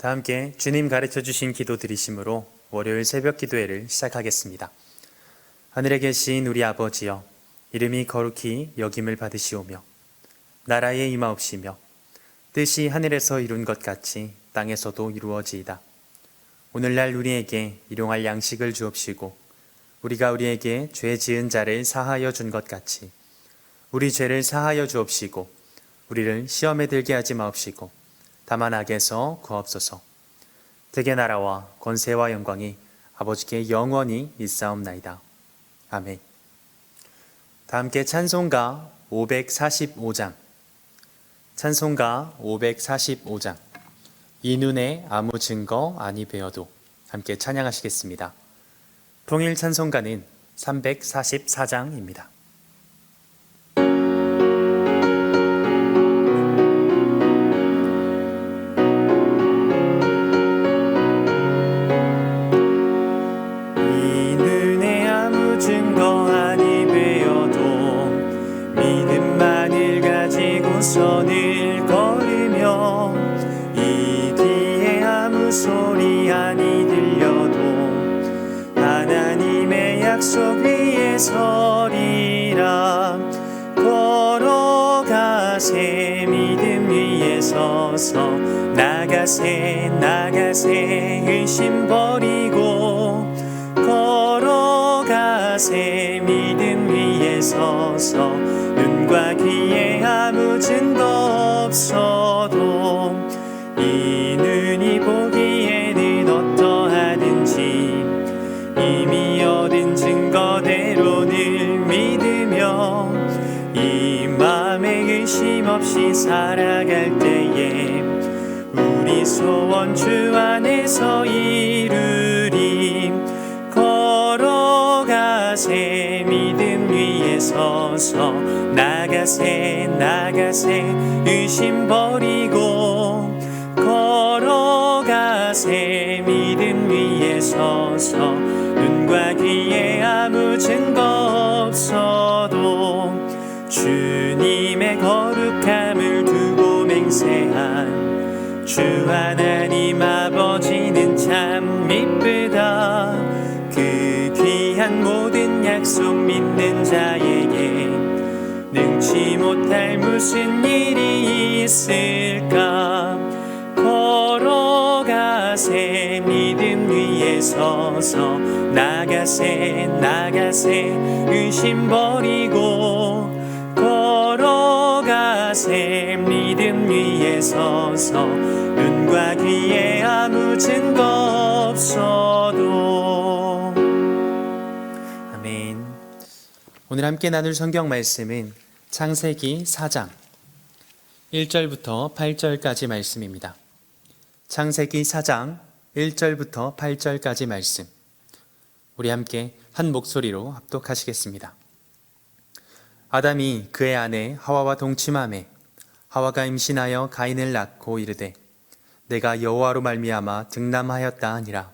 다 함께 주님 가르쳐 주신 기도 드리심으로 월요일 새벽 기도회를 시작하겠습니다. 하늘에 계신 우리 아버지여, 이름이 거룩히 여김을 받으시오며 나라에 임하옵시며 뜻이 하늘에서 이룬 것 같이 땅에서도 이루어지이다. 오늘날 우리에게 일용할 양식을 주옵시고 우리가 우리에게 죄 지은 자를 사하여 준 것 같이 우리 죄를 사하여 주옵시고 우리를 시험에 들게 하지 마옵시고 다만 악에서 구하옵소서. 대개 나라와 권세와 영광이 아버지께 영원히 있사옵나이다. 아멘. 다 함께 찬송가 545장, 찬송가 545장, 이 눈에 아무 증거 아니 베어도 함께 찬양하시겠습니다. 통일 찬송가는 344장입니다. 선을 걸으며 이 뒤에 아무 소리 아니 들려도 하나님의 약속 위에 서리라. 걸어가세 믿음 위에 서서 나가세 의심 버리고 걸어가세 믿음 위에 서서 눈과 귀에 아무 증거 없어도 이 눈이 보기에는 어떠하든지 이미 얻은 증거대로 늘 믿으며 이 맘에 의심 없이 살아갈 때에 우리 소원 주 안에서 이루리. 걸어가세 믿음 위에 서서 나가세 의심 버리고 걸어가세 믿음 위에 서서 눈과 귀에 아무 증거 없어도 주님의 거룩함을 두고 맹세한 주 하나님 아버지는 참 미쁘다. 그 귀한 모든 약속 믿는 자에게 능치 못할 무슨 일이 있을까. 걸어가세 믿음 위에 서서 나가세 의심 버리고 걸어가세 믿음 위에 서서 눈과 귀에 아무 증거 없어도. 아멘. 오늘 함께 나눌 성경 말씀은 창세기 4장 1절부터 8절까지 말씀입니다. 창세기 4장 1절부터 8절까지 말씀, 우리 함께 한 목소리로 합독하시겠습니다. 아담이 그의 아내 하와와 동침하매 하와가 임신하여 가인을 낳고 이르되 내가 여호와로 말미암아 득남하였다 하니라.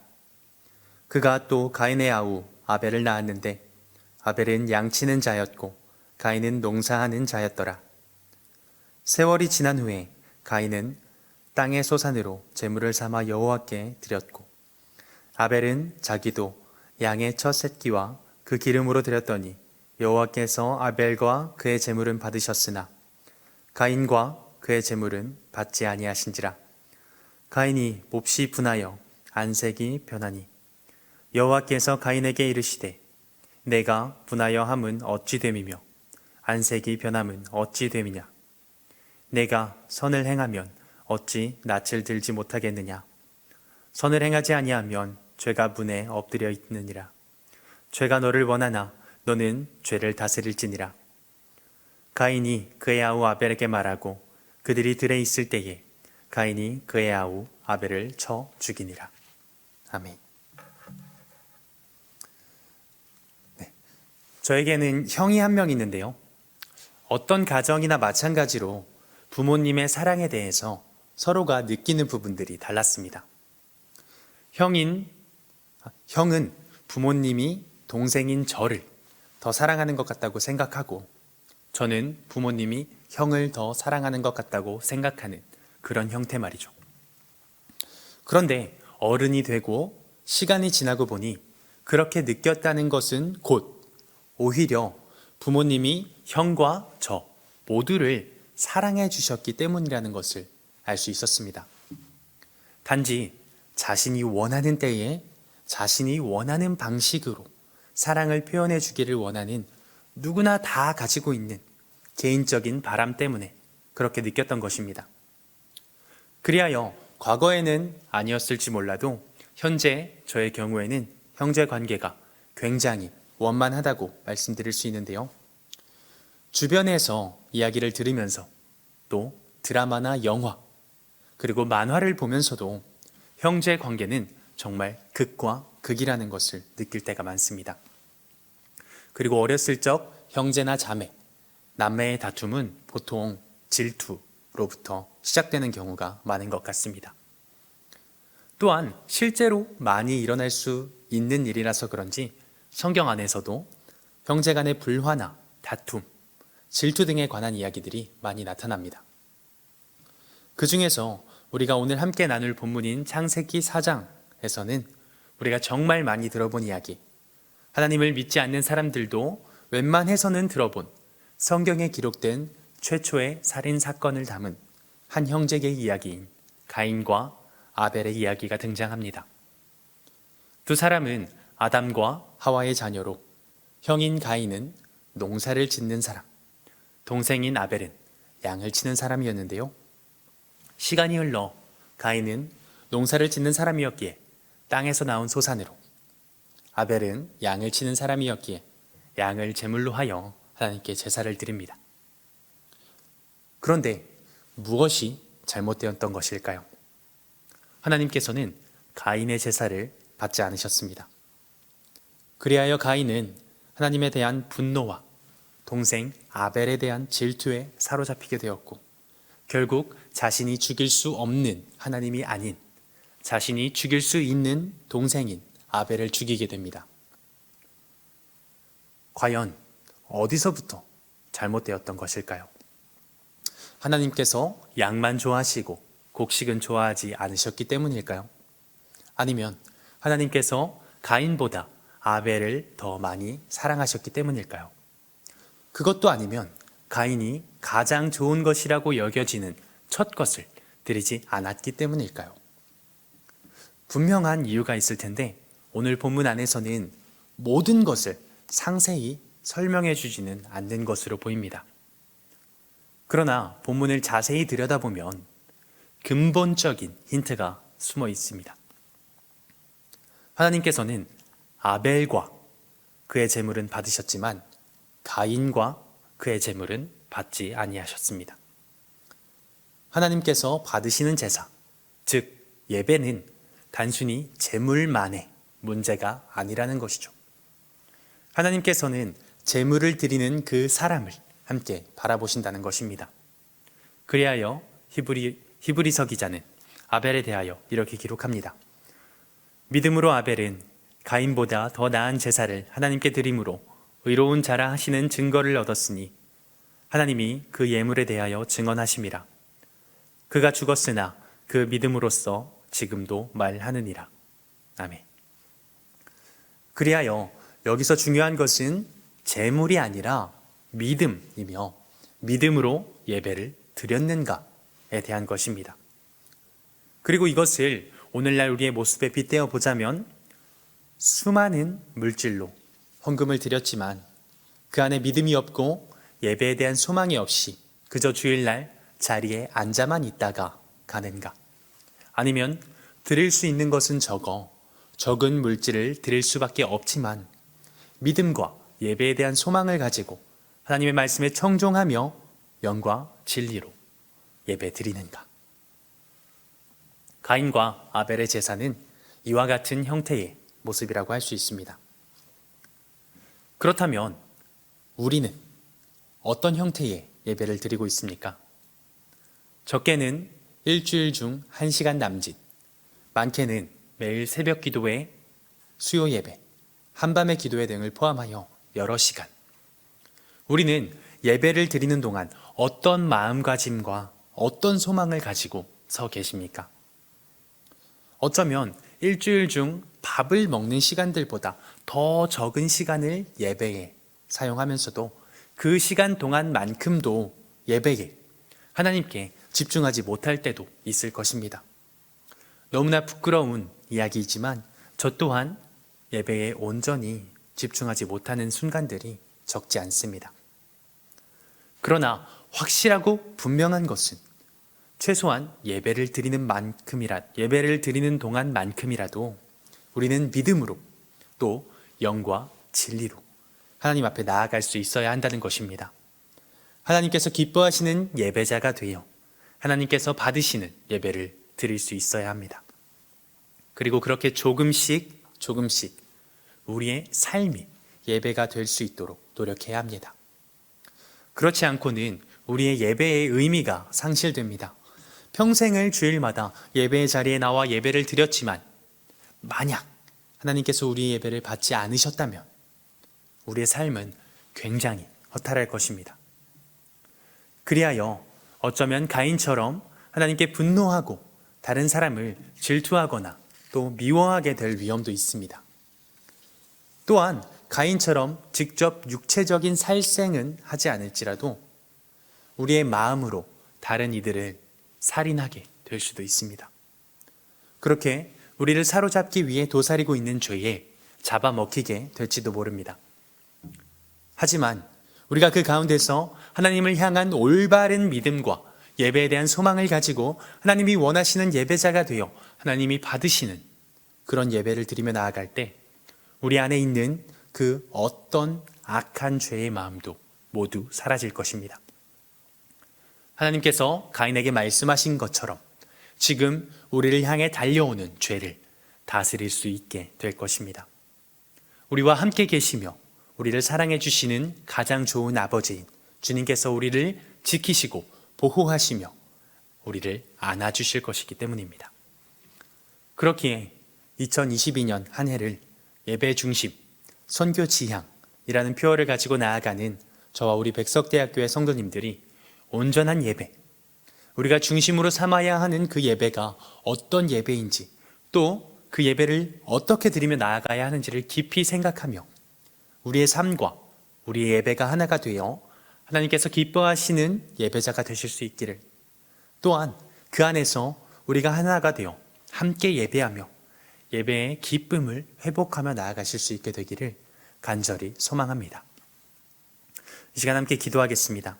그가 또 가인의 아우 아벨을 낳았는데 아벨은 양치는 자였고 가인은 농사하는 자였더라. 세월이 지난 후에 가인은 땅의 소산으로 제물을 삼아 여호와께 드렸고 아벨은 자기도 양의 첫 새끼와 그 기름으로 드렸더니 여호와께서 아벨과 그의 제물은 받으셨으나 가인과 그의 제물은 받지 아니하신지라. 가인이 몹시 분하여 안색이 변하니 여호와께서 가인에게 이르시되 내가 분하여 함은 어찌 됨이며 안색이 변함은 어찌 됨이냐. 내가 선을 행하면 어찌 낯을 들지 못하겠느냐. 선을 행하지 아니하면 죄가 문에 엎드려 있느니라. 죄가 너를 원하나 너는 죄를 다스릴지니라. 가인이 그의 아우 아벨에게 말하고 그들이 들에 있을 때에 가인이 그의 아우 아벨을 쳐 죽이니라. 아멘. 네. 저에게는 형이 한 명 있는데요. 어떤 가정이나 마찬가지로 부모님의 사랑에 대해서 서로가 느끼는 부분들이 달랐습니다. 형은 부모님이 동생인 저를 더 사랑하는 것 같다고 생각하고, 저는 부모님이 형을 더 사랑하는 것 같다고 생각하는 그런 형태 말이죠. 그런데 어른이 되고 시간이 지나고 보니 그렇게 느꼈다는 것은 곧 오히려 부모님이 형과 저 모두를 사랑해 주셨기 때문이라는 것을 알 수 있었습니다. 단지 자신이 원하는 때에 자신이 원하는 방식으로 사랑을 표현해 주기를 원하는 누구나 다 가지고 있는 개인적인 바람 때문에 그렇게 느꼈던 것입니다. 그리하여 과거에는 아니었을지 몰라도 현재 저의 경우에는 형제 관계가 굉장히 원만하다고 말씀드릴 수 있는데요. 주변에서 이야기를 들으면서 또 드라마나 영화 그리고 만화를 보면서도 형제 관계는 정말 극과 극이라는 것을 느낄 때가 많습니다. 그리고 어렸을 적 형제나 자매, 남매의 다툼은 보통 질투로부터 시작되는 경우가 많은 것 같습니다. 또한 실제로 많이 일어날 수 있는 일이라서 그런지 성경 안에서도 형제 간의 불화나 다툼, 질투 등에 관한 이야기들이 많이 나타납니다. 그 중에서 우리가 오늘 함께 나눌 본문인 창세기 4장에서는 우리가 정말 많이 들어본 이야기, 하나님을 믿지 않는 사람들도 웬만해서는 들어본 성경에 기록된 최초의 살인 사건을 담은 한 형제의 이야기인 가인과 아벨의 이야기가 등장합니다. 두 사람은 아담과 하와의 자녀로 형인 가인은 농사를 짓는 사람, 동생인 아벨은 양을 치는 사람이었는데요. 시간이 흘러 가인은 농사를 짓는 사람이었기에 땅에서 나온 소산으로, 아벨은 양을 치는 사람이었기에 양을 제물로 하여 하나님께 제사를 드립니다. 그런데 무엇이 잘못되었던 것일까요? 하나님께서는 가인의 제사를 받지 않으셨습니다. 그리하여 가인은 하나님에 대한 분노와 동생 아벨에 대한 질투에 사로잡히게 되었고, 결국 자신이 죽일 수 없는 하나님이 아닌 자신이 죽일 수 있는 동생인 아벨을 죽이게 됩니다. 과연 어디서부터 잘못되었던 것일까요? 하나님께서 양만 좋아하시고 곡식은 좋아하지 않으셨기 때문일까요? 아니면 하나님께서 가인보다 아벨을 더 많이 사랑하셨기 때문일까요? 그것도 아니면 가인이 가장 좋은 것이라고 여겨지는 첫 것을 드리지 않았기 때문일까요? 분명한 이유가 있을 텐데 오늘 본문 안에서는 모든 것을 상세히 설명해 주지는 않는 것으로 보입니다. 그러나 본문을 자세히 들여다보면 근본적인 힌트가 숨어 있습니다. 하나님께서는 아벨과 그의 제물은 받으셨지만 가인과 그의 제물은 받지 아니하셨습니다. 하나님께서 받으시는 제사, 즉 예배는 단순히 제물만의 문제가 아니라는 것이죠. 하나님께서는 제물을 드리는 그 사람을 함께 바라보신다는 것입니다. 그리하여 히브리서 기자는 아벨에 대하여 이렇게 기록합니다. 믿음으로 아벨은 가인보다 더 나은 제사를 하나님께 드림으로 의로운 자라 하시는 증거를 얻었으니 하나님이 그 예물에 대하여 증언하심이라. 그가 죽었으나 그 믿음으로써 지금도 말하느니라. 아멘. 그리하여 여기서 중요한 것은 제물이 아니라 믿음이며 믿음으로 예배를 드렸는가에 대한 것입니다. 그리고 이것을 오늘날 우리의 모습에 빗대어 보자면 수많은 물질로 헌금을 드렸지만 그 안에 믿음이 없고 예배에 대한 소망이 없이 그저 주일날 자리에 앉아만 있다가 가는가? 아니면 드릴 수 있는 것은 적은 물질을 드릴 수밖에 없지만 믿음과 예배에 대한 소망을 가지고 하나님의 말씀에 청종하며 영과 진리로 예배 드리는가? 가인과 아벨의 제사는 이와 같은 형태의 모습이라고 할 수 있습니다. 그렇다면 우리는 어떤 형태의 예배를 드리고 있습니까? 적게는 일주일 중 1시간 남짓, 많게는 매일 새벽 기도회, 수요 예배, 한밤의 기도회 등을 포함하여 여러 시간. 우리는 예배를 드리는 동안 어떤 마음가짐과 어떤 소망을 가지고 서 계십니까? 어쩌면 일주일 중 밥을 먹는 시간들보다 더 적은 시간을 예배에 사용하면서도 그 시간 동안만큼도 예배에 하나님께 집중하지 못할 때도 있을 것입니다. 너무나 부끄러운 이야기이지만 저 또한 예배에 온전히 집중하지 못하는 순간들이 적지 않습니다. 그러나 확실하고 분명한 것은 최소한 예배를 드리는 동안만큼이라도 우리는 믿음으로 또 영과 진리로 하나님 앞에 나아갈 수 있어야 한다는 것입니다. 하나님께서 기뻐하시는 예배자가 되어 하나님께서 받으시는 예배를 드릴 수 있어야 합니다. 그리고 그렇게 조금씩 우리의 삶이 예배가 될 수 있도록 노력해야 합니다. 그렇지 않고는 우리의 예배의 의미가 상실됩니다. 평생을 주일마다 예배의 자리에 나와 예배를 드렸지만 만약 하나님께서 우리의 예배를 받지 않으셨다면 우리의 삶은 굉장히 허탈할 것입니다. 그리하여 어쩌면 가인처럼 하나님께 분노하고 다른 사람을 질투하거나 또 미워하게 될 위험도 있습니다. 또한 가인처럼 직접 육체적인 살생은 하지 않을지라도 우리의 마음으로 다른 이들을 살인하게 될 수도 있습니다. 그렇게 우리를 사로잡기 위해 도사리고 있는 죄에 잡아먹히게 될지도 모릅니다. 하지만 우리가 그 가운데서 하나님을 향한 올바른 믿음과 예배에 대한 소망을 가지고 하나님이 원하시는 예배자가 되어 하나님이 받으시는 그런 예배를 드리며 나아갈 때 우리 안에 있는 그 어떤 악한 죄의 마음도 모두 사라질 것입니다. 하나님께서 가인에게 말씀하신 것처럼 지금 우리를 향해 달려오는 죄를 다스릴 수 있게 될 것입니다. 우리와 함께 계시며 우리를 사랑해 주시는 가장 좋은 아버지인 주님께서 우리를 지키시고 보호하시며 우리를 안아주실 것이기 때문입니다. 그렇기에 2022년 한 해를 예배 중심, 선교 지향이라는 표어를 가지고 나아가는 저와 우리 백석대학교의 성도님들이 온전한 예배, 우리가 중심으로 삼아야 하는 그 예배가 어떤 예배인지 또 그 예배를 어떻게 드리며 나아가야 하는지를 깊이 생각하며 우리의 삶과 우리의 예배가 하나가 되어 하나님께서 기뻐하시는 예배자가 되실 수 있기를, 또한 그 안에서 우리가 하나가 되어 함께 예배하며 예배의 기쁨을 회복하며 나아가실 수 있게 되기를 간절히 소망합니다. 이 시간 함께 기도하겠습니다.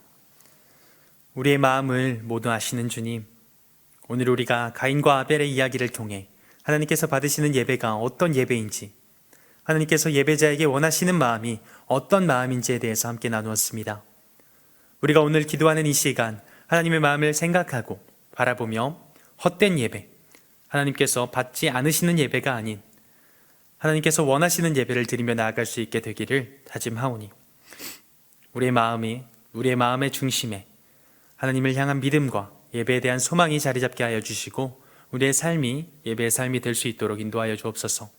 우리의 마음을 모두 아시는 주님, 오늘 우리가 가인과 아벨의 이야기를 통해 하나님께서 받으시는 예배가 어떤 예배인지, 하나님께서 예배자에게 원하시는 마음이 어떤 마음인지에 대해서 함께 나누었습니다. 우리가 오늘 기도하는 이 시간 하나님의 마음을 생각하고 바라보며 헛된 예배, 하나님께서 받지 않으시는 예배가 아닌 하나님께서 원하시는 예배를 드리며 나아갈 수 있게 되기를 다짐하오니 우리의 마음의 중심에 하나님을 향한 믿음과 예배에 대한 소망이 자리 잡게 하여 주시고 우리의 삶이 예배의 삶이 될 수 있도록 인도하여 주옵소서.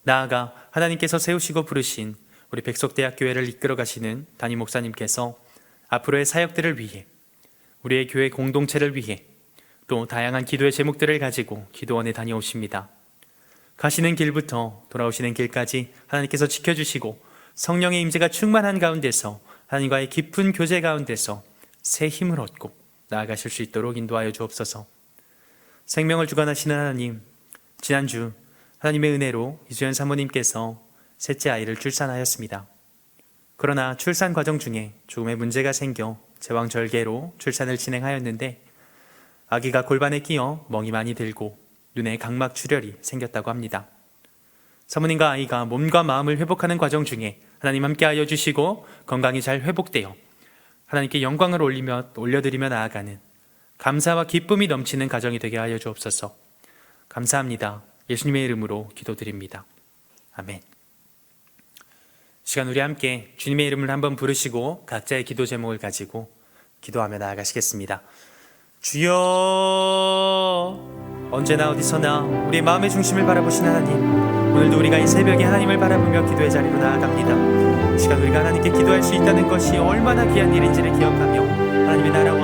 나아가 하나님께서 세우시고 부르신 우리 백석대학교회를 이끌어 가시는 담임 목사님께서 앞으로의 사역들을 위해, 우리의 교회 공동체를 위해 또 다양한 기도의 제목들을 가지고 기도원에 다녀오십니다. 가시는 길부터 돌아오시는 길까지 하나님께서 지켜주시고 성령의 임재가 충만한 가운데서 하나님과의 깊은 교제 가운데서 새 힘을 얻고 나아가실 수 있도록 인도하여 주옵소서. 생명을 주관하시는 하나님, 지난주 하나님의 은혜로 이수연 사모님께서 셋째 아이를 출산하였습니다. 그러나 출산 과정 중에 조금의 문제가 생겨 제왕절개로 출산을 진행하였는데 아기가 골반에 끼어 멍이 많이 들고 눈에 각막 출혈이 생겼다고 합니다. 사모님과 아이가 몸과 마음을 회복하는 과정 중에 하나님 함께하여 주시고 건강이 잘 회복되어 하나님께 영광을 올려드리며 나아가는 감사와 기쁨이 넘치는 가정이 되게 하여 주옵소서. 감사합니다. 예수님의 이름으로 기도드립니다. 아멘. 시간 우리 함께 주님의 이름을 한번 부르시고 각자의 기도 제목을 가지고 기도하며 나아가시겠습니다. 주여, 언제나 어디서나 우리의 마음의 중심을 바라보시는 하나님, 오늘도 우리가 이 새벽에 하나님을 바라보며 기도의 자리로 나아갑니다. 시간 우리가 하나님께 기도할 수 있다는 것이 얼마나 귀한 일인지를 기억하며 하나님의 나라와